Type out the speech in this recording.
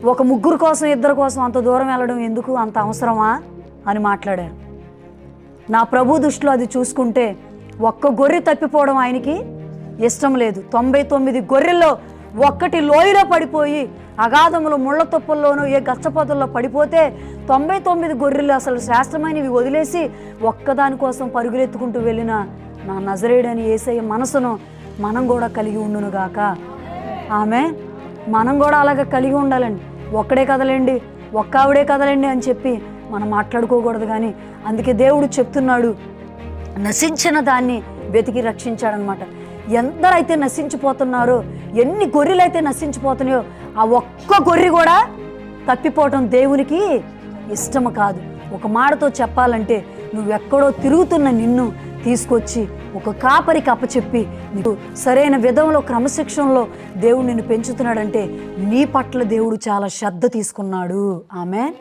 ఒక ముగ్గురు కోసం, ఇద్దరు కోసం అంత దూరం వెళ్ళడం ఎందుకు, అంత అవసరమా అని మాట్లాడారు. నా ప్రభు దృష్టిలో అది చూసుకుంటే ఒక్క గొర్రె తప్పిపోవడం ఆయనకి ఇష్టం లేదు. 99 గొర్రెల్లో ఒక్కటి లోయలో పడిపోయి అగాధములో ముళ్ళ తుప్పల్లోనూ ఏ గచ్చపొదల్లో పడిపోతే 99 గొర్రెలు అసలు శ్రేష్టమైనవి వదిలేసి ఒక్కదాని కోసం పరుగులెత్తుకుంటూ వెళ్ళిన నా నజరేయుడని యేసయ్య మనసును మనం కూడా కలిగి ఉండునుగాక. ఆమె మనం కూడా అలాగ కలిగి ఉండాలండి. ఒక్కడే కదలండి, ఒక్క ఆవిడే కదలండి అని చెప్పి మనం మాట్లాడుకోకూడదు. కానీ అందుకే దేవుడు చెప్తున్నాడు, నశించిన దాన్ని వెతికి రక్షించాడనమాట. ఎందరైతే నశించిపోతున్నారో, ఎన్ని గొర్రెలైతే నశించిపోతున్నాయో, ఆ ఒక్క గొర్రె కూడా తప్పిపోవటం దేవునికి ఇష్టము కాదు. ఒక మాటతో చెప్పాలంటే, నువ్వెక్కడో తిరుగుతున్న నిన్ను తీసుకొచ్చి ఒక కాపరికి అప్పచెప్పి నీకు సరైన విధంలో క్రమశిక్షణలో దేవుడు నిన్ను పెంచుతున్నాడంటే నీ పట్ల దేవుడు చాలా శ్రద్ధ తీసుకున్నాడు. ఆమెన్.